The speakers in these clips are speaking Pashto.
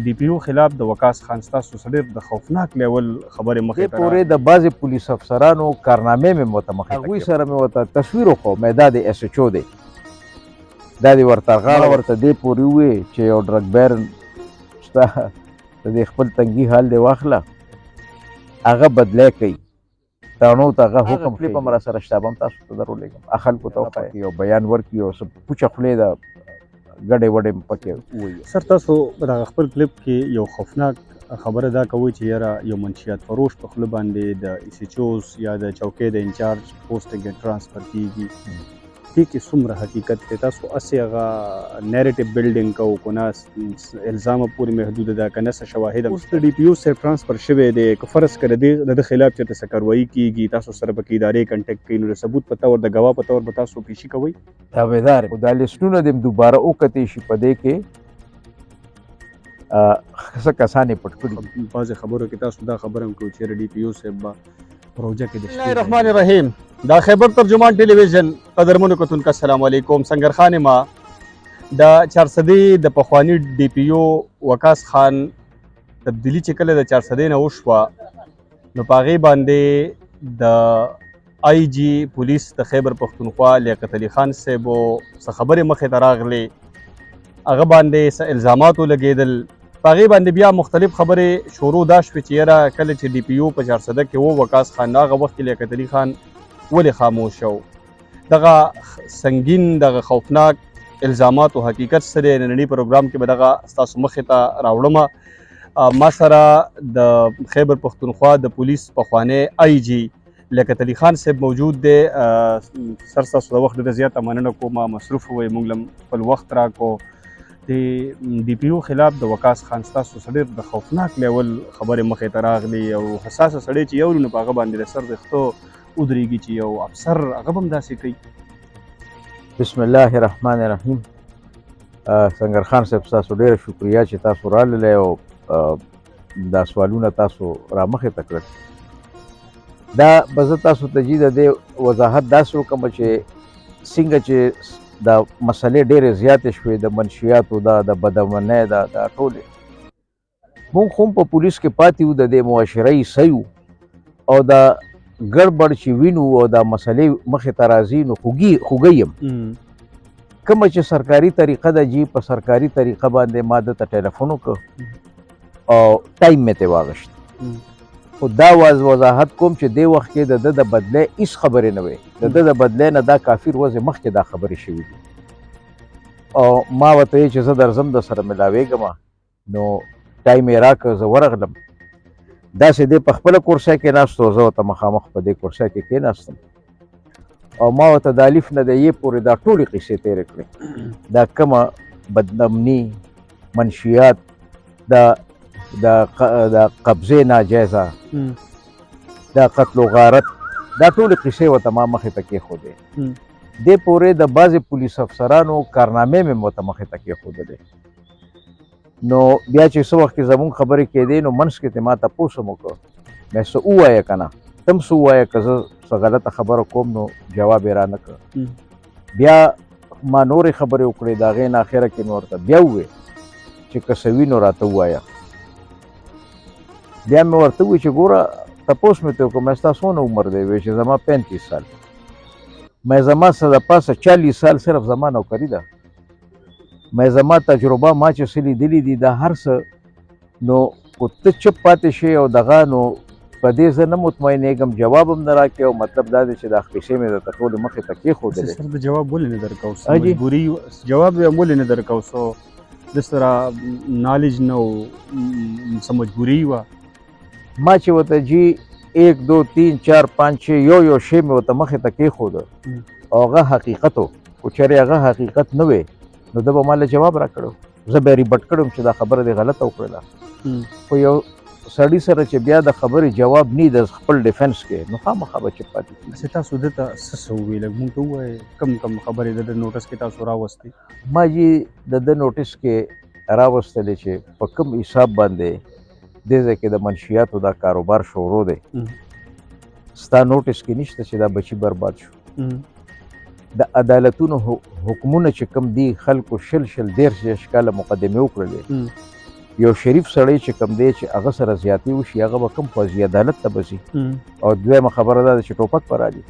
ډي پي او خلاف د وقاص خان ستاسو سره ډېر د خوفناک لیول خبرې مخې ته پورې د بعضې پولیس افسرانو کارنامې مې ورته مخې ته هغوی سره مې ورته تصویر وښو مې دا د ایس ایچ او دی دا دې ورته غاړه ورته دې پورې ووایې چې یو ډرګ بیرن شته د دې خپل تنګي حال دې واخله هغه بدلی کوي تاڼو ته هغه حکم کلیپ هم راسره شته به هم تاسو ته درولېږم خلکو ته وښایي یو بیان ورکړي یو څه پوچه خولې ده ګډې وډې پکې ووایي. سر تاسو دغه خپل کلیپ کې یو خوفناک خبره دا کوي چې یاره یو منشیات فروش په خوله باندې د ایس ایچ اوز یا د چوکۍ د انچارج پوسټنګ ټرانسفر کیږي دې کې څومره حقیقت دی تاسو هسې هغه نیریټیو بلډینګ کوو که نه الزامه پورې محدوده ده که نه څه شواهد اوس د ډي پي او صاحب ټرانسفر شوی دی که فرض کړه د ده خلاف چېرته څه کاروایي کیږي تاسو سره پکې ادارې کنټیکټ کوي نو د ثبوت په طور د ګواه په طور به تاسو پیشي کوئ تابعدار خو دا لیسټونه دې دوباره وکتې شي په دې کې څه کسان یې پټ کړي بعضې خبرو کې تاسو دا خبره هم کوو چې ډي پي او صاحب به پروژه کې د بسم الله الرحمن الرحیم دا خیبر ترجمان ټلویزیون قدرمنو کتونکو السلام علیکم سنگر خان ما د چارسدی د پخوانی ډي پی او وقاص خان تبدیلی چې کله د چارسدی نه وشوه نو په هغې باندې د آی جي پولیس د خیبر پښتونخوا لیاقت علي خان صاحبو څه خبرې مخې ته راغلې هغه باندې څه الزامات ولګېدل په هغې باندې بیا مختلف خبرې شروع دا شوې چې یاره کله چې ډي پي او په چارسده کې و وقاص خان هغه وخت کې لیاقت علي خان ولې خاموش شو دغه سنګین دغه خوفناک الزامات او حقیقت سره نننی پروګرام کې به دغه ستاسو مخې ته راوړم ما سره د خیبر پښتونخوا د پولیس پخوانی آی جي لیاقت علي خان صاحب موجود دی سر ستاسو د وخت ډېره زیاته مننه کوم مصروف وئ موږ له خپل وخت راکړو د ډي پي او خلاف د وقاص خان ستاسو سره ډېر د خوفناک لیول خبرې مخې ته راغلي او حساسه سړی چې یو نو په هغه باندې د سر ویښتو ودرېږي چې یو افسر هغه به هم داسې کوي بسم الله الرحمن الرحیم سنگر خان صاحب تاسو ډېره شکریا چې تاسو راغلی او دا سوالونه تاسو را مخې ته کړل دا به زه تاسو ته جي د دې وضاحت داسې وکړم چې څنګه چې دا مسلې ډېرې زیاتې شوې د منشیاتو دا د بدامنۍ دا ټولې موږ هم په پولیس کې پاتې وو د دې معاشره حصه یو او دا ګړبړ چې وینو او دا مسلې مخې ته راځي نو خوږی یم کومه چې سرکاري طریقه ده جي په سرکاري طریقه باندې ما دته ټلیفون وکړ او ټایم مې ترې واغېشت خو دا وضاحت کوم چې دې وخت کې د ده د بدلی هېڅ خبرې نه وې د ده د بدلی نه دا کافي ورځې مخکې دا خبرې شوي دي او ما ورته ویې چې زه درځم در سره ملاوېږم نو ټایم یې راکړ زه ورغلم داسې دی په خپله کورسۍ کې ناست و زه ورته مخامخ په دې کورسۍ کې کېناستم او ما ورته د الف نه د یې پورې دا ټولې قصې تېرې کړې دا کومه بدامني منشیات د قبضې ناجایزه دا قتل و غارت دا ټولې قصې ورته ما مخې ته کېښودې دې پورې د بعضې پولیس افسرانو کارنامې مې ورته مخې ته کېښودلې نو بیا چې څه وخت کې زمونږ خبرې کېدې نو منځ کې ما تپوس هم وکړ مې څه ووایه که نه تم څه ووایه که زه څه غلطه خبره کوم نو جواب یې رانه کړ بیا ما نورې خبرې وکړې د هغې نه اخره کې مې ورته بیا وویې چې که څه وي نو راته ووایه بیا مې ورته وویې چې ګوره تپوس مې ته وکړ مې ستا څونه عمر دی ویې چې زما 35 سال مې زما څه د پاسه 40 سال صرف زما نوکري ده مې زما تجربه ما چې څه لیدلي دي دا هر څه نو خو ته چپ پاتې شې او دغه نو په دې زه نه مطمئنېږم جواب هم نه راکړې او مطلب دا دی چې دا قصې مې درته ټولې مخې ته کېښودلې سر د جواب ولې نه درکوو مجبوري جواب یې هم ولې نه درکوو څو د سره نالج نه و څه مجبوري وه ما چې ورته جي 1 2 3 4 5 6 یو شی مې ورته مخې ته کېښوده او هغه حقیقت و خو چېرې هغه حقیقت نه وی نو ده به ما له جواب راکړو زه به یې ریبټ کړم چې دا خبره دې غلطه وکړله خو یو سړي سره چې بیا د خبرې جواب نه د خپل ډیفنس کې نو خامخا به چپ پاتې کېږي تاسو ده ته څه وویل موږ ته ووایه کم خبرې د نوټس کې تاسو راوستې ما جي د ده نوټس کې راوستلې چې په کوم حساب باندې دې ځای کې د منشیاتو دا کاروبار شروع دی ستا نوټس کې نشته چې دا بچي برباد شو د عدالتونو حکمونه چې کوم دي خلکو شل 13 کاله مقدمې وکړلې یو شریف سړی چې کوم دی چې هغه سره زیاتې وشي هغه به کوم قاضي عدالت ته به ځي او دویمه خبره دا ده چې ټوپک به راځي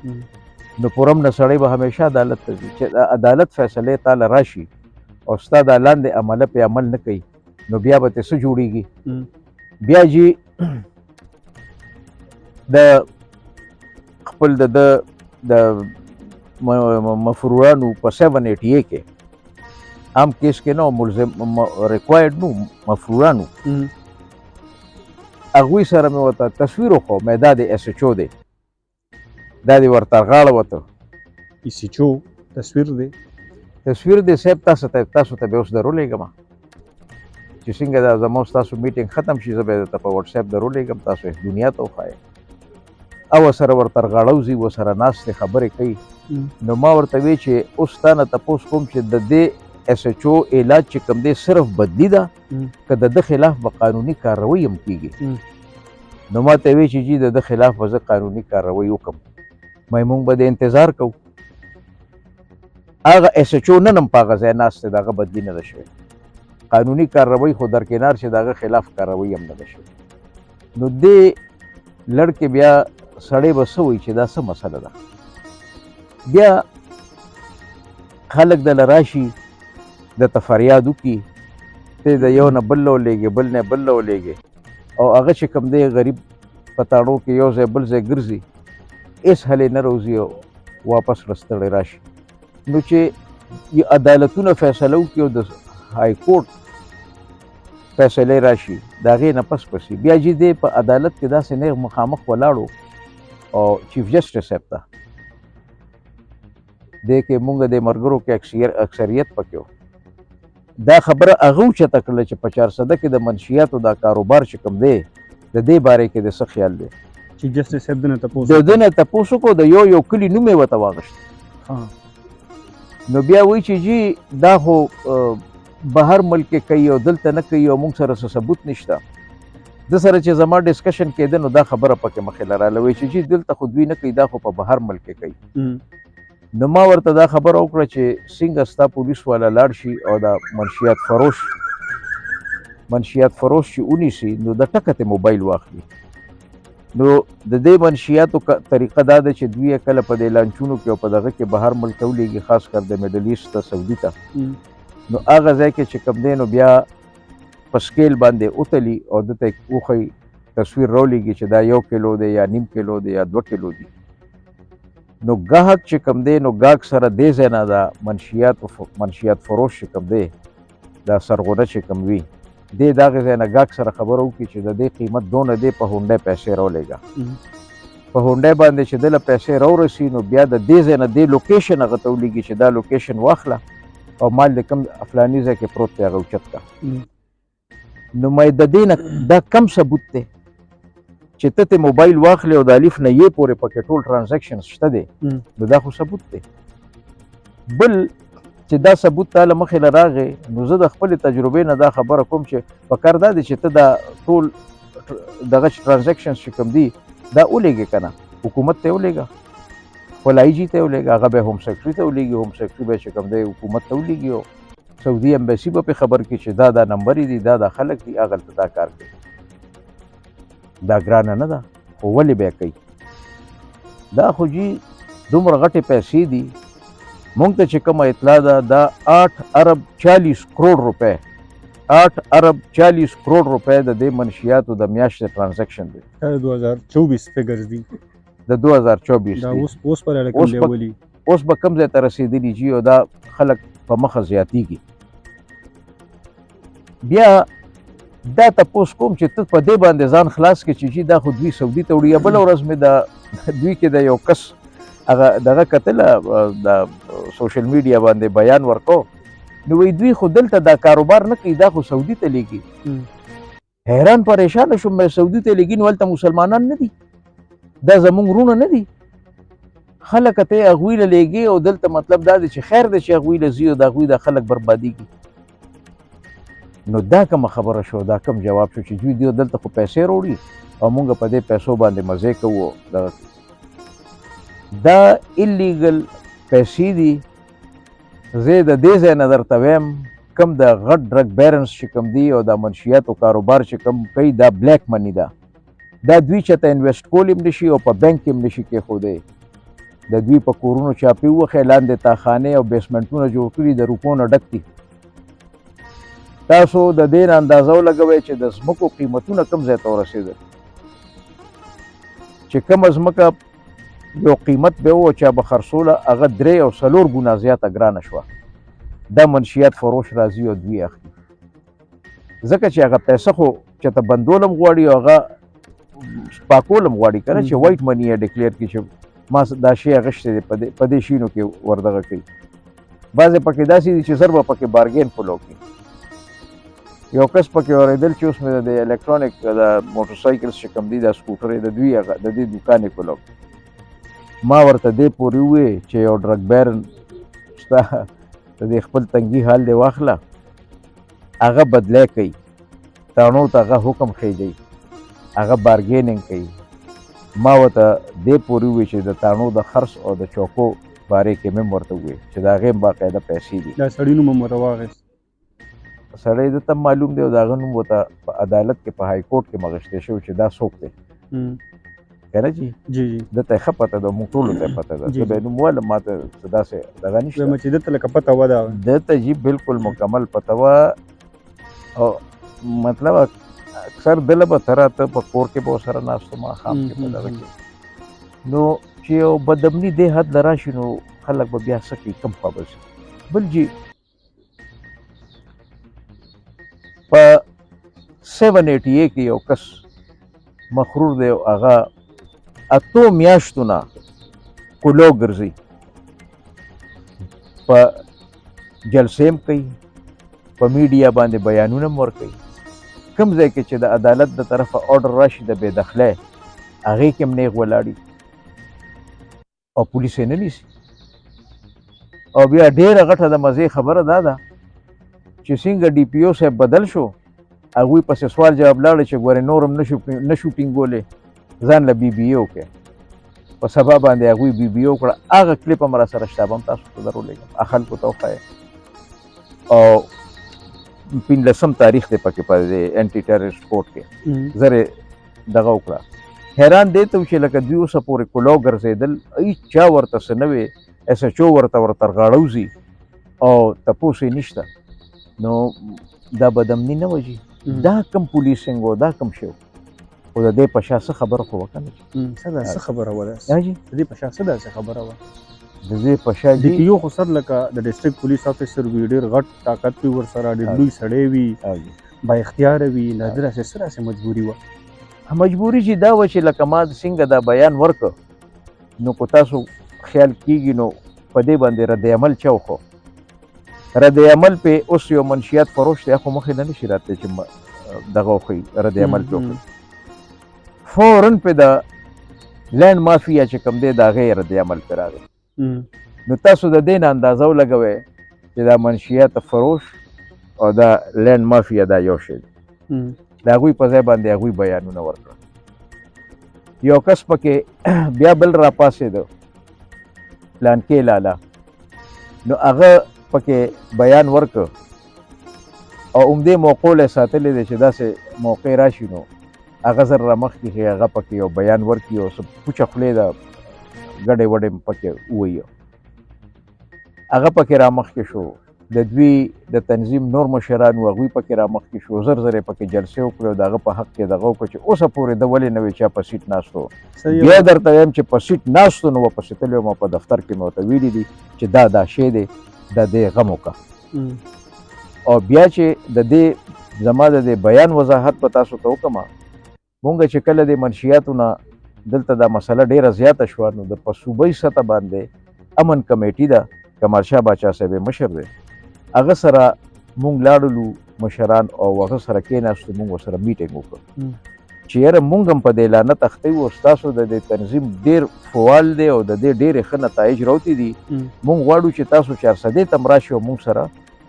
نو پورم نه سړی به همیشه عدالت ته ځي چې عدالت فیصلې تاله راشي او ستا دا لاندې عمله پې عمل نه کوي نو بیا به ته څه جوړېږي بیا جي د خپل د مفرورانو په 780 کې عام کیس کې نو ملزم ریکوایرډ نو مفرورانو هغوی سره مې ورته تصویر وښو مې دا د ایس ایچ او دی دا دې ورته غاړه وته ایس ایچ او تصویر دی صاحب تاسو ته به اوس درولېږم چې څنګه دا زما ستاسو میټینګ ختم شي زه به درته په وټس اپ درولېږم تاسو یې دنیا ته وښایئ او سره ورته غاړه وځي ورسره ناستې خبرې کوي نو ما ورته وی چې اوس تا نه تپوس کوم چې د دې ایس ایچ او علاج چې کوم دی صرف بدلی ده که د ده خلاف به قانوني کاروی هم کیږي نو ما ته وی چې جی د ده خلاف به زه قانوني کاروی وکړم مونږ به د انتظار کوو هغه ایس ایچ او نن هم په هغه ځای ناست دی د هغه بدلي نه ده شوې قانوني کاروی خو درکنار چې د هغه خلاف کاروی هم نه ده شوې نو دې لړکې بیا سړی به څه وایي چې دا څه مسله ده بیا خلک دله راشي درته فریاد وکړي ته د یو نه بل له ولېږې بل نه بل له ولېږې او هغه چې کوم دی غریب په تاڼو کې یو ځای بل ځای ګرځي هېڅ حل نه روځي او واپس رستړی راشي نو چې عدالتونه فیصله وکړي او د های کورټ فیصلې راشي د هغې نه پس پسې بیا چې دی په عدالت کې داسې نیغ مخامخ ولاړو او چیف جسټس صاحب ته دی کې مونږ د ملګرو کې اکثریت پکې و دا خبره هغه اوچته کړله چې په 400 کې د منشیاتو دا کاروبار چې کوم دی د دې باره کې د څه خیال دی چیف جسټس صاحب د ده نه تپوس وکړو د یو کلي نوم یې ورته واغېست نو بیا وایي چې جی دا خو بهر ملک کې کوي او دلته نه کوي او موږ سره څه ثبوت نشته د سره چې زما ډسکشن کېده نو دا خبره پکې مخې له راله وایي چې جی دلته خو دوی نه کوي دا خو په بهر ملک کې کوي نو ما ورته دا خبره وکړه چې څنګه ستا پولیس والا لاړ شي او دا منشیات فروش چې ونیسي نو د ټکه ته موبایل واخلي نو د دې منشیاتو طریقه دا ده چې دوی کله په دې لانچونو کې او په دغه کې بهر ملک ته ولیږي خاص کر د میډل ایسټ ته سعودي ته نو هغه ځای کې چې کوم دی نو بیا په سکیل باندې وتلي او دته وښیي تصویر راولیږي چې دا 1 کیلو دی یا نیم کیلو دی یا 2 کیلو دی نو ګاهک چې کوم دی نو ګاهک سره دې ځای نه دا منشیات فروش چې کوم دی دا سرغونه چې کوم وي دې د هغې ځای نه ګاهک سره خبره وکړي چې د دې قیمت دونه دی په هونډۍ پیسې راولېږه په هونډۍ باندې چې دله پیسې راورسي نو بیا د دې ځای نه دې لوکیشن هغه ته ولیږي چې دا لوکیشن واخله او مال د کوم فلاني ځای کې پروت دی هغه اوچت کړه نو مې د دې نه دا کم ثبوت دی چې ته ته موبایل واخلې او د الف نه یې پورې پکې ټول ټرانزیکشن شته دی نو دا خو ثبوت دی بل چې دا ثبوت تاله مخې له راغې نو زه د خپلې تجربې نه دا خبره کوم چې پکار دا دی چې ته دا ټول دغه ټرانزیکشنز چې کوم دي دا ولېږې که نه حکومت ته یې ولېږه خپل آی جي ته یې ولېږه هغه به هوم سیکرټري ته ولېږي هوم سیکرټري به چې کوم دی حکومت ته ولېږي او سعودي امبیسي به پې خبر کړي چې دا نمبر دي دا خلک دي هغلته دا کار کوي دا ګرانه نه ده خو ولې به یې کوي دا خو جي دومره غټې پیسې دي مونږ ته چې کومه اطلاع ده دا 8 ارب 40 کروڑ روپے 8 ارب 40 کروڑ روپے د دې منشیاتو د میاشتې ټرانزیکشن دی 2024 فګرز دي د 2024 دا اوس پر رقم دی ولي اوس به کم ځای ته رسېدلي جي او دا خلک په مخه زیاتېږي بیا دا تپوس کوم چې ته په دې باندې ځان خلاص کړې چې جي دا خو دوی سعودي ته وړي یا بله ورځ مې د دوی کې د یو کس هغه دغه کتله د سوشل میډیا باندې بیان ورکو نو وایي دوی خو دلته دا کاروبار نه کوي دا خو سعودي ته لیږي حیران پریشانه شوم مې سعودي ته لیږي نو هلته مسلمانان نه دي دا زمونږ وروڼه نه دي خلک ته یې هغوی له لیږي او دلته مطلب دا دی چې خیر دی چې هغوی له ځي او د هغوی د خلک بربادېږي نو دا کومه خبره شو دا کوم جواب شو چې دوی دلته خو پیسې راوړي او موږ په دې پیسو باندې مزې کوو دا ایلیګل پیسې دي زه د دې ځای نه درته وایم کم د غټ ډرګ بیرنس چې کم دی او د منشیاتو کاروبار چې کم کوي دا بلیک منی ده. دا دوی چېرته انویسټ کولی هم نشي او په بینک کې هم نشي کېښودی. د دوی په کورونو چاپې ووښی، لاندې تاخانې او بیسمنټونه جوړ کړي د روپو نه ډک دي. تاسو د دې نه اندازه ولګوئ چې د ځمکو قیمتونه کوم ځای ته ورسېدل. چې کومه ځمکه یو قیمت به و چا به خرڅوله هغه 3 او 4 ګونه زیاته ګرانه شوه. دا منشیات فروش راځي او دوی اخلي، ځکه چې هغه پیسه خو چېرته بندول هم غواړي او هغه پاکول هم غواړي که نه، چې وایټ مني یې ډکلیر کړي چې ما دا شی اخیستی دی په دې شیانو کې وردغه کوي. بعضې پکې داسې دي چې زر به پکې بارګین فلو کړي. یو کس پکې اورېدل چې اوس مې د الکترونیک د موټرسایکلز چې کوم دي دا سکوټر د دوی هغه د دې دوکان یې فلو کړي. ما ورته دې پورې وویې چې یو ډرګ بیرن ستا د دې خپل تنګي حال دی واخله، هغه بدلی کوي، تاڼو ته هغه حکم خېږي، هغه بارګیننګ کوي. ما ورته دې پورې وویې چې د تاڼو د خرڅ او د چوکو بارې کې مې ورته وویې چې د هغې هم باقاعده پیسې دي. دا سړي نوم هم ورته واخیست. سړی ده ته معلوم دی او د هغه نوم ورته په عدالت کې په های کورټ کې مغشتی شوی چې دا څوک دی که نه جي. جی جی ده ته یې ښه پته ده، موږ ټولو ته یې پته ده. زه به یې نوم وویلم، ما ته څه داسې دغه نشته. وایم چې ده ته لکه پته وه ده. ده ته جي بلکل مکمل پته وه او مطلب اکثر دله به ته راته په کور کې به ورسره ناست وم، ماښام کې په دغه کې. نو چې یو بدامني دې حد له راشي نو خلک به بیا څه کوي، کم خوا به ځي. بل جي په 788 کې یو کس مخرور دی او هغه 8 میاشتو نه کولو ګرځي، په جلسې هم کوي، په میډیا باندې بیانونه هم ورکوي. کوم ځای کې چې د عدالت د طرفه آرډر راشي د بېدخلۍ هغې کې هم نیغ ولاړي او پولیس یې نه نیسي. او بیا ډېره غټه د مزې خبره دا ده چې څنګه ډي پي او صاحب بدل شو، هغوی پسې سوال جواب لاړه چې ګورې نور هم نه شو ټینګولی، ځان له بي بي اي وکړې. په سبا باندې هغوی بي بي اي وکړه. هغه کلیپ هم را سره شته، به هم تاسو ته درولېږم، خلکو ته وښایه. او 15 تاریخ دی پکې په دې انټي ټیرریسټ کورټ کې زر یې دغه وکړه. حیران دی ته و چې لکه دوی اوسه پورې کولو ګرځېدل، هېڅ چا ورته څه نه وی، ایس ایچ او ورته ورترغاړه وځي او تپوس یې نشته. نو دا بدامني نه وه جي، دا کم پولیسنګ و، دا کم شی و. خو د دې په شا څه خبره خو وکړه نه جي. څه دا څه خبره وه دا جي د دې په شا څه داسې خبره وه؟ د دې په شا ډي پي او خو سر لکه د ډسټرکټ پولیس افیسر وي، ډېر غټ طاقت وي ورسره، ډېر لوی سړی وي، با اختیاره وي. دا داسې څه داسې مجبوري وه؟ مجبوري چې دا وه چې لکه ما څنګه دا بیان ورکړ نو که تاسو خیال کېږي نو په دې باندې رد عمل چا وښو. رد عمل پې اوس یو منشیات فروش دی، خو مخې نه نشي راتلی چې دغه وښیي رد عمل پې وکړي. فوراً پې د لینډ مافیا چې کوم دی د هغې رد عمل پې راغی. نو تاسو د دې نه اندازه ولګوئ چې دا منشیات فروش او دا لینډ مافیا دا یو شی دی. د هغوی په ځای باندې هغوی بیانونه ورکړل. یو کس پکې بیا بل راپاڅېده، پلانکې لالا، نو هغه پکې بیان ورکړ او همدې موقعو له ساتلی دی چې داسې موقع راشي نو هغه زر را مخکې ښي، هغه پکې یو بیان ورکړي او څه پوچه خولې ده ګډې وډې پکې ووایي. هغه پکې را مخکې شو، د دوی د تنظیم نور مشران وو، هغوی پکې را مخکې شو، زر زر یې پکې جلسې وکړې او د هغه په حق کې دغه وکړه چې اوسه پورې ده ولې نه وی چا په سیټ ناست و. بیا درته وایم چې په سیټ ناست و نو ورپسې تللی وم، په دفتر کې مې ورته ویلي دي چې دا شی دی، د دې غم وکړه. او بیا چې د دې زما د دې بیان وضاحت به تاسو ته وکړم. مونږ چې کله د منشیاتو نه دلته دا مسله ډېره زیاته شوه نو د په صوبایي سطح باندې امن کمیټي ده، کمال شاه باچا صاحب مشر دی، هغه سره مونږ لاړلو مشران او هغه سره کېناستو، مونږ ورسره میټینګ وکړو چې یاره مونږ هم په دې لعنت اخته یو، ستاسو د دې تنظیم ډېر فعال دی او د دې ډېرې ښه نتایج راوتي دي. مونږ غواړو چې تاسو 400 ته هم راشئ او مونږ سره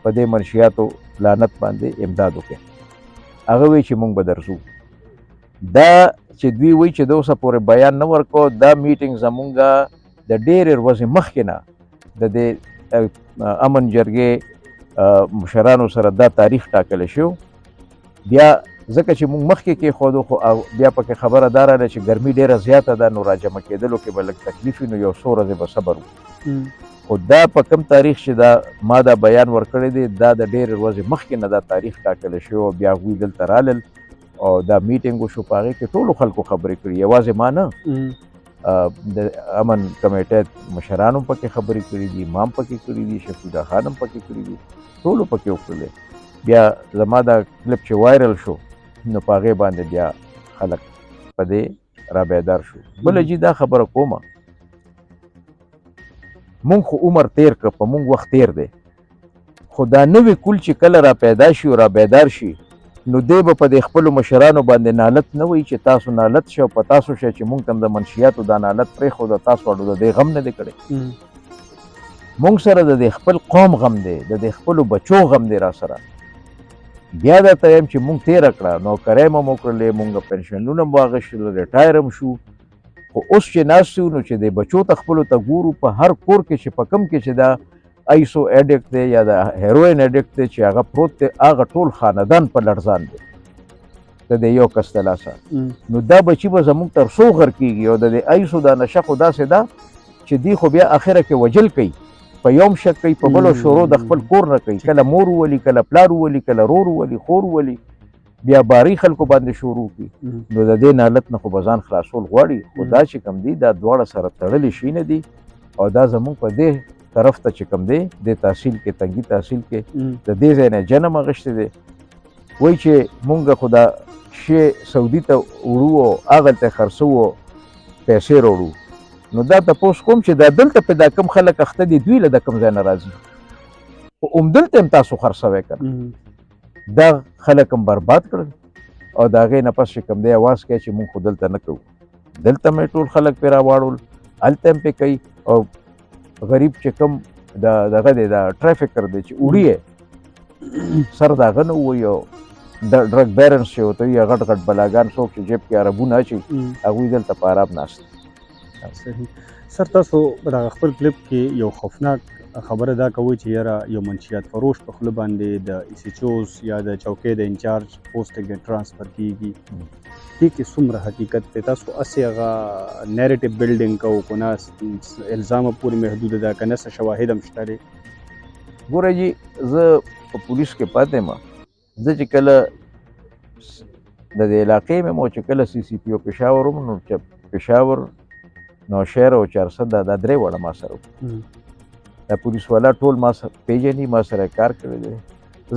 په دې منشیاتو لعنت باندې امداد وکړئ. هغه وایي چې مونږ به درځو. دا چې دوی وایي چې د اوسه پورې بیان نه ورکړو، دا میټینګ زمونږ د ډېرې ورځې مخکې نه د دې امن جرګې مشرانو سره دا تاریخ ټاکلی شو. بیا ځکه چې موږ مخکې کېښودو خو بیا پکې خبره دا راغله چې ګرمي ډېره زیاته ده، نو راجمع کېدلو کې به لږ تکلیف وي، نو یو څو ورځې به صبر وکړو. خو دا په کوم تاریخ چې دا ما دا بیان ورکړی دی، دا د ډېرې ورځې مخکې نه دا تاریخ ټاکلی شوی او بیا هغوی دلته رالل او دا میټینګ وشو. په هغې کې ټولو خلکو خبرې کړي، یوازې ما نه، د امن کمیټې مشرانو پکې خبرې کړي دي، امام پکې کړي دي، شفیع خان هم پکې کړي دي، ټولو پکې وکړلې. بیا زما دا کلپ چې وایرل شو نو په هغې باندې بیا خلک په دې را بیدار شو. بله جي دا خبره کومه، مونږ خو عمر تیر که، په مونږ وخت تیر دی، خو دا نوی کول چې کله را پیدا شي او را بیدار شي نو دی به په دې خپلو مشرانو باندې نالت نه وایي چې تاسو نالت شئ او په تاسو شئ چې مونږ ته هم د منشیاتو دا نالت پرېښوده، تاسو واړو د دې غم نه دی کړی. مونږ سره د دې خپل قوم غم دی، د دې خپلو بچو غم دی را سره. بیا درته وایم چې مونږ تېره کړه، نوکرۍ مو وکړلې، مونږ پنشنونه هم واخیستل، ریټایر هم شو، خو اوس چې ناست یو نو چې د بچو ته خپلو ته ګورو، په هر کور کې چې په کوم کې چې دا ایسو ایډکټ دی یا د هیروین ایډکټ دی چې هغه پروت دی، هغه ټول خاندان په لړزان دی د دې یو کس د لاسه. نو دا بچي به زموږ تر څو غر کېږي او د دې ایسو دا نشه خو داسې ده چې دی خو بیا اخره کې وجل کوي، په یوم شک کوي، په بلو شروع د خپل کور نه کوي، کله مور وولي، کله پلار وولي، کله رور وولي، خور وولي، بیا باري خلکو باندې شروع کړي. نو د دې نالت نه خو به ځان خلاصول غواړي. خو دا چې کوم دی دا دواړه سره تړلي شي نه دي او دا زموږ په دې طرف ته چې کوم دی د تحصیل کې تنګي تحصیل کې د دې ځای نه جنم اخیستی دی. وایي چې مونږ خو دا شی سعودي ته وړو او هغلته خرڅوو پیسې راوړو. نو دا تپوس کوم چې دا دلته په دا کم خلک اخته دي، دوی له د کوم ځای نه راځي، خو همدلته هم تاسو خرڅوی که دا خلک هم برباد کړل او د هغې نه پس چې کوم دی اواز کوي چې مونږ خو دلته نه کوو. دلته مې ټول خلک پرې راواړول، هلته هم پې کوي. او غریب چې کوم دغه دی دا ټرافیکر دی چې وړي یې سر د هغه نه ووایي او د ډرګ بیرنس چې ورته وي غټ غټ بلاګان څوک چې جیب کې عربونه اچوي هغوی دلته په آرام ناست. صحیح. سر تاسو دغه خپل کلیپ کې یو خوفناک خبره دا کوئ چې یاره یو منشیات فروش په خوله باندې د ای سی چوز یا د چوکۍ د انچارج پوسټ ټرانسفر کیږي، دې کې څومره حقیقت دی؟ تاسو هسې هغه نیریټیو بلډینګ کوو که نه الزام پورې محدود ده که نه څه شواهد هم شته دی؟ ګوره جي زه په پولیس کې پاتې یم، زه چې کله د دې علاقې مې مو چې کله سی سی پی او پېښور وم نو چې پېښور نوشهر او چارسد دا درې واړه ما سره وو. دا پولیس والا ټول ما سره پېژني، ما سره کار کړی دی.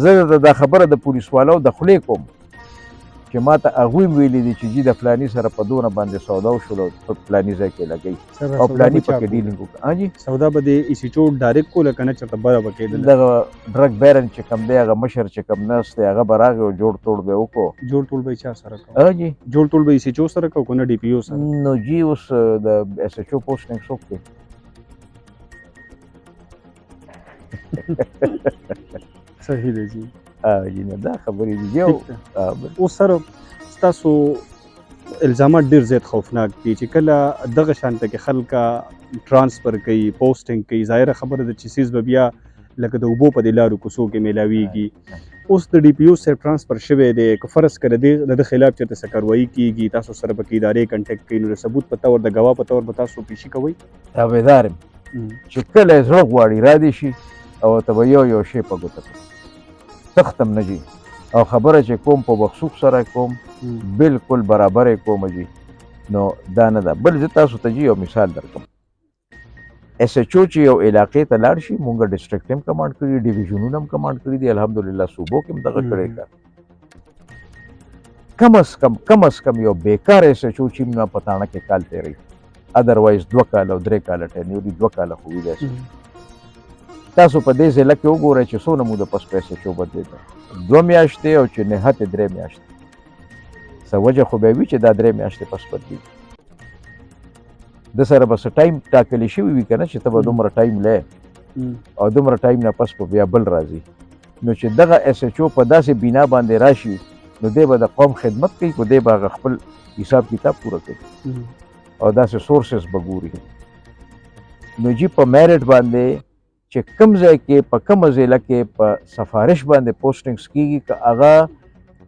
زه دا خبره د پولیس والاو د خولې کوم چې ما ته هغوی هم ویلي دي چې جي د فلاني سره په دونه باندې سودا وشول او په فلاني ځای کې لګوي او فلاني پکې ډیلینګ وکړه. جي سودا به د ای سی چو ډایرکټ کوله که نه چېرته بده به کېدله؟ دغه ډرګ بیرن چې کوم دی هغه مشر چې کوم ناست دی هغه به راغی او جوړ توړ به یې وکړو. جوړ ټول به یې چا سره کوو؟ جي جوړ ټول به ای سی چو سره کوو که نه ډي پي او سره؟ نو جي اوس د ایس ایچ او پوسټینګ څوک دی؟ صحیح دی جي. جي نه دا خبرې دي جي. اوس سره ستاسو الزامات ډېر زیات خوفناک دي چې کله دغه شانته کې خلکه ټرانسفر کوي، پوسټینګ کوي، ظاهره خبره ده چې څیز به بیا لکه د اوبو په دې لارو کوڅو کې میلاویږي. اوس د ډي پي او صاحب ټرانسفر شوی دی، که فرض کړه د ده خلاف چېرته څه کاروایي کېږي، تاسو سره به ادارې کنټیکټ کوي، نو د ثبوت په طور د ګواه په طور به تاسو پیشي کوئ؟ تابعدار یم چې کله یې زړه غواړي را دې شي او ته به یو شی په ګوته کړو، تختم نه جي. او خبره چې کوم په بخصوص سره کوم بالکل برابر کوم جي. نو دا نه ده. بل زه تاسو ته جي یو مثال درکړم. ایس ایچ او چې یو علاقې ته لاړ شي، مونږ ډسټرکټ هم کمانډ کړي، ډیویژنونه هم کمانډ کړي دي، الحمدلله صوبو کې هم دغه کړی کار. کم از کم یو بیکار ایس ایچ او چې موږ په تاڼه کې کال تېروي، ادروایز 2 کاله او 3 کاله ټینیور 2 کاله خو وي داسې. تاسو په دې ضلع کې وګورئ چې څونه موده پس په ایس ایچ او بدلېده، 2 میاشتې او چې نهایت 3 میاشتې. څه وجه خو به وي چې دا 3 میاشتې پس بدلېږي. د سره به څه ټایم ټاکلی شوي وي که نه چې ته به دومره ټایم لې او دومره ټایم نه پس به بیا بل راځي. نو چې دغه ایس ایچ او په داسې بنا باندې راشي نو دی به د قوم خدمت کوي، خو دی به هغه خپل حساب کتاب پوره کوي او داسې سورسز به ګوري. نو جي په میرټ باندې چې کوم ځای کې په کومه ضلع کې په سفارش باندې پوسټینګز کیږي که هغه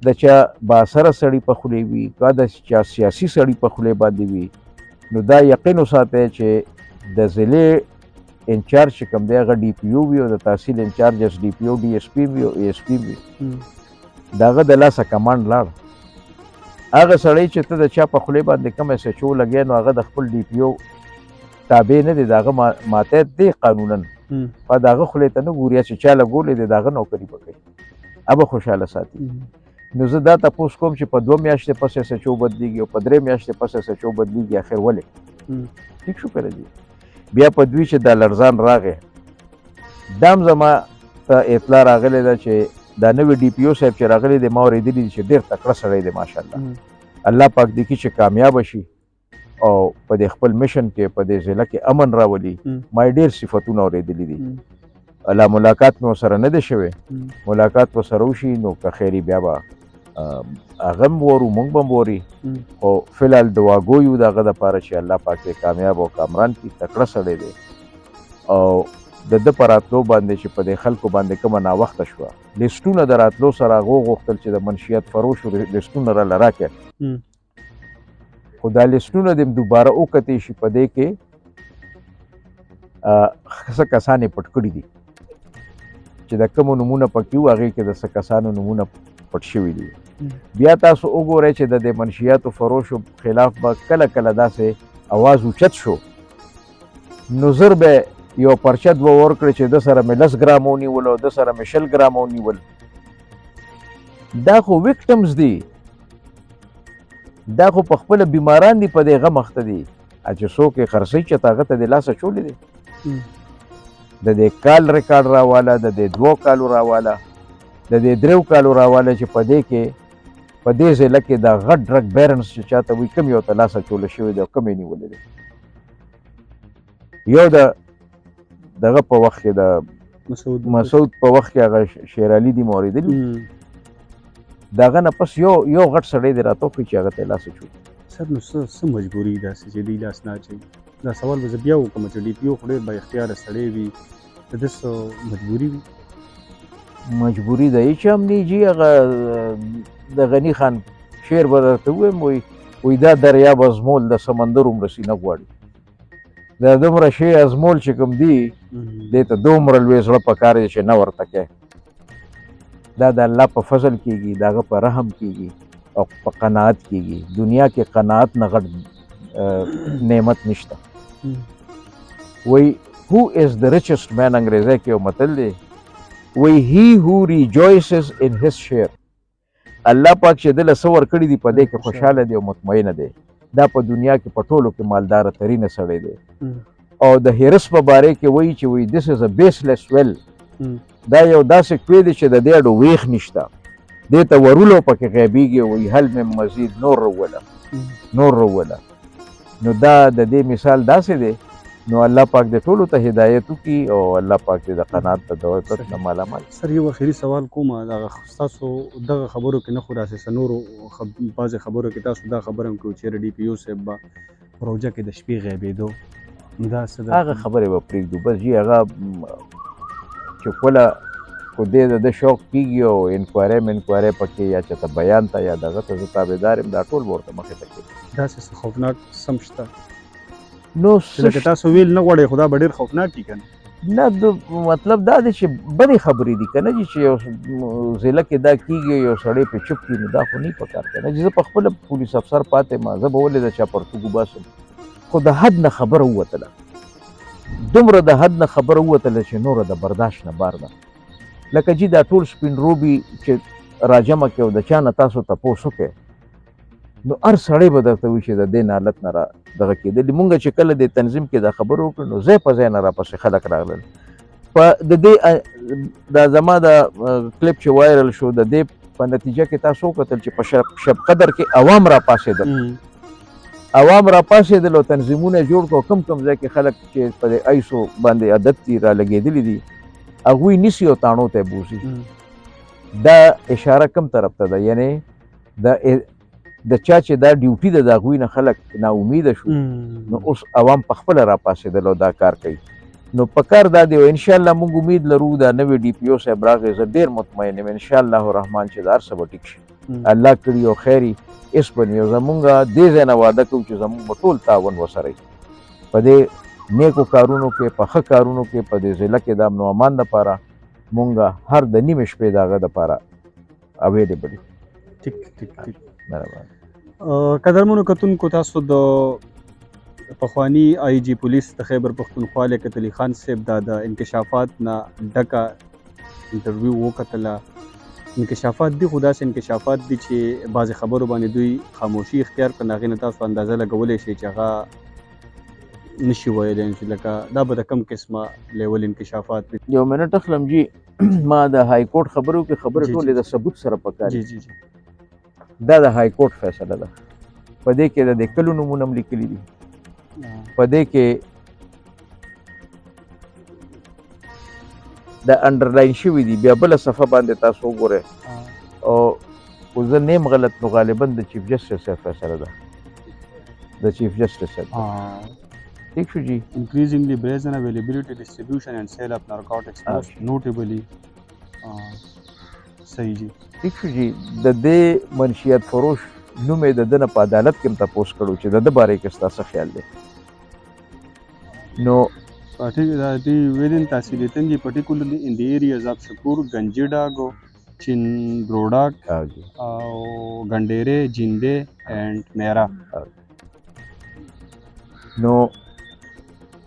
د چا بااثره سړي په خولې وي که د چا سیاسي سړي په خولې باندې وي نو دا یقین وساتئ چې د ضلع انچارج چې کوم دی هغه ډي پی او وي او د تحصیل انچارج اس ډي پی او ډي ایس پي وي او ای ایس پي وي د هغه د لاسه کمانډ لاړ هغه سړی چې ته د چا په خولې باندې کوم ایس ایچ او لګیا نو هغه د خپل ډي پی او تابع نه دی د هغه ماتحت دی قانونا په د هغه خولې ته نه ګوري چې چا لګولی دی د هغه نوکري به کوي هغه خوشحاله ساتي نو زه دا تپوس کوم چې په 2 میاشتې پس ایس ایچ او بدلېږي او په 3 میاشتې پس ایس ایچ او بدلېږي اخر ولې ټیک شو که نه بیا په دوی چې دا لړزان راغی دا هم زما ته اطلاع راغلی ده چې دا نوی ډي پی او صاحب چې راغلی دی ما اورېدلي دي چې ډېر تکړه سړی دی ماشاءالله الله پاک دې کړي چې کامیابه شي او په دې خپل میشن کې په دې ضلع کې امن راولي ما یې ډېر صفتونه اورېدلي دي الله ملاقات مې ورسره نه دی شوی ملاقات ورسره وشي نو که خیري بیا به هغه هم وورو موږ به هم ووري خو فلحال دعاګو یو د هغه دپاره چې الله پاک یې کامیاب او کامران کړي تکړه سړی دی او د ده په راتلو باندې چې په دې خلکو باندې کومه ناوخته شوه لیسټونه د راتلو سره هغه وغوښتل چې د منشیات فروشو لیسټونه راله راکړي خو دا لیسټونه د دوباره وکتې شي په دې کې څه کسان یې پټ کړي دي چې د کومو نومونه پکې وو هغې کې د څه کسانو نومونه پټ شوي دي بیا تاسو وګورئ چې د دې منشیاتو فروشو خلاف به کله کله داسې اواز اوچت شو نو زر به یو پرچه دوه ورکړي چې د سره مې 10 ګرام ونیول او د سره مې 20 ګرام ونیول دا خو ویکټمز دي دا خو په خپله بیماران دي په دې غم اخته دي چې څوک یې خرڅوي چې هغه ته د لاسه چولی دی د دې کال ریکارډ راواله د دې 2 کالو راواله د دې 3 کالو راواله چې په دې کې په دې ضلع کې دا غټ ډرګ بیرنس چې چاته وي کوم یو ته لاسه چوله شوی دی او کوم یې نیولی دی یو دغه په وخت کې د مسعود په وخت کې هغه شیر علي دي مې اورېدلي د هغه نه پس یو غټ سړی دی راته وکړي چې هغه ته یې لاسه چولي سر نو څه مجبوري داسې چې دوی لاس نه اچوي دا سوال به زه بیا وکړم چې ډي پي او خو ډېر با اختیاره سړی وي د ده څه مجبوري وي مجبوري ده هېڅ هم نه جي هغه د غني خان شعر به درته ووایم وایي دا دریاب ازمول د سمندر عمره سینه غواړي دا دومره شی ازمول چې کوم دی دې ته دومره لوی زړه پکار دی چې نه ورته کوې دا د الله په فضل کېږي د هغه په رحم کېږي او په قناعت کېږي دنیا کې قناعت نه غټ نعمت نشته وایي who is the richest man انګریزی کې یو متل دی وایي he who rejoices in his share الله پاک چې دله څه ورکړي دي په دې کې خوشحاله دی او مطمئنه دی دا په دنیا کې په ټولو کې مالداره ترینه سړی دی او د هرس په باره کې وایي چې وایي this is a baseless well دا یو داسې کوی دی چې د دې اډو ویښ نشته دې ته ورولو پکې غیبیږي وایي هل من مزید نور روله نو دا د دې مثال داسې دی نو الله پاک د ټولو ته هدایت وکړي او الله پاک دې د قناعت په دولت نه مالامال سر یو اخري سوال کوم دغه ستاسو دغه خبرو کې نه خو داسې نورو بعضې خبرو کې تاسو دا خبره هم کوئ چې ډي پي او صاحب به په روژه کې د شپې غیبېدو دا څه ده هغه خبرې به پرېږدو بس جي هغه چې کله خو دې د ده شوق کېږي او انکوایري پکې یا چېرته بیان ته یا دغه ته زه تابعدار یم دا ټول به ورته مخې ته کوي داسې څه خوفناک سم شته نو لکه تاسو ویل نه غواړئ خو دا به ډېر خوفناک دي که نه نه مطلب دا دی چې بدې خبرې دي که نه چې یو ضلع کې دا کېږي یو سړی پې چپ کړي نو دا خو نه پکار که نه چې زه په خپله پولیس افسر پاتې ما زه به ولې د چا پرتوګ وباسم خو د حد نه خبره ووتله دومره د حد نه خبره ووتله چې نوره د برداشت نه بار ده لکه جي دا ټول سپین روبي چې راجمع کړي او د چا نه تاسو تپوس وکړئ نو هر سړی به درته وایي چې د دې حالت نه را دغه کېدلي مونږ چې کله د تنظیم کې دا خبره وکړو نو ځای په ځای نه راپسې خلک راغلل په د دې دا زما د کلیپ چې وایرل شو د دې په نتیجه کې تاسو وکتل چې په شب قدر کې عوام را پاسېدل او تنظیمونه جوړ کړو کم ځای کې خلک چې په دې ایسو باندې عادت دي را لګېدلي دي هغوی نیسي او تاڼو ته بوځي دا اشاره کم طرف ته ده یعنی د چا چې دا ډیوټي ده د هغوی نه خلک ناامیده شو نو اوس عوام په خپله راپاسېدل او دا کار کوي نو پکار دا دی او ان شاء الله موږ امید لرو دا نوې ډي پی او صاحب راغی زه ډېر مطمئن یم ان شاء الله الرحمن چې دا هر څه به ټیک شي الله کړي او خیر یي هېڅ به نه وي او زمونږ دې ځای نه واده کوو چې زمونږ به ټول تعاون ورسره وي په دې نیکو کارونو کې په ښه کارونو کې په دې ضلع کې د امن و امان دپاره مونږ هر د نیمې شپې د هغه دپاره اویلیبل یو ټیک ټیک ټیک مهرباني قدرمنو کتونکو تاسو د پخوانی آی جی پولیس د خیبر پښتونخوا لیاقت علي خان صاحب دا د انکشافات نه ډکه انټرویو وکتله انکشافات دي خو داسې انکشافات دي چې بعضې خبرو باندې دوی خاموشي اختیار کړه هغې نه تاسو اندازه لګولی شئ چې هغه نشي ویلی چې لکه دا به د کم قسمه لیول انکشافات وي یو منټ اخلم جی ما د های کورټ خبرو کې خبره جی، ټولې جی. د ثبوت سره پکار جی جی جی دا د های کورټ فیصله ده په دې کې د دې کلو نومونه هم لیکلي دي په دې کې د انډرلاین شوي دي بیا بله صفحه باندې تاسو وګورئ او خو زه نیم غلط نو غالبا د چیف جسټس صاحب فیصله ده د چیف جسټس صاحب ٹھیک شو جی increasingly brazen availability, distribution and sale of narcotics most notably صحیح جی ٹھیک شو جی د دې منشیات فروش نوم یې د ده نه په عدالت کې هم تپوس کړو چې د ده باره کې ستا څه خیال دی نو within Tahsilatanji, particularly in the areas of Shakur, Ganjidago, Chinbrodak, Gandere, Jinde and Mera. نو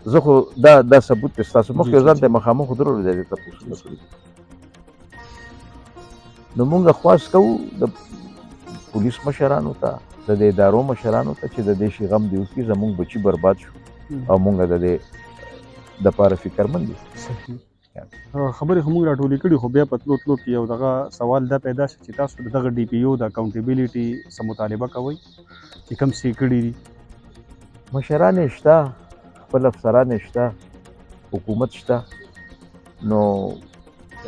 زه خو دا ثبوت دی ستاسو مخکې ځان ته مخامخ درلو دی دې تپوس وکړي نو مونږ خواست کوو د پولیس مشرانو ته د دې ادارو مشرانو ته چې د دې شي غم دې وکړي زمونږ بچي برباد شو او مونږ د دې دپاره فکرمند یو خبرې خو موږ راټولې کړي خو بیا په تلو تلو کې یو دغه سوال دا پیدا شي چې تاسو د دغه ډي پي او د اکاونټیبلټي څه مطالبه کوئ چې کوم څه یې کړي دي مشران یې شته خپل افسران یې شته حکومت شته نو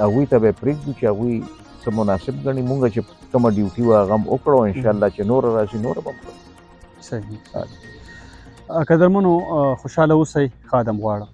هغوی ته به یې پرېږدو چې هغوی څه مناسب ګڼي مونږ چې کومه ډیوټي وه هغه هم وکړو انشاءالله چې نوره راځي نوره به هم کړو صحیح قدرمنو خوشحاله اوسئ خادم غواړم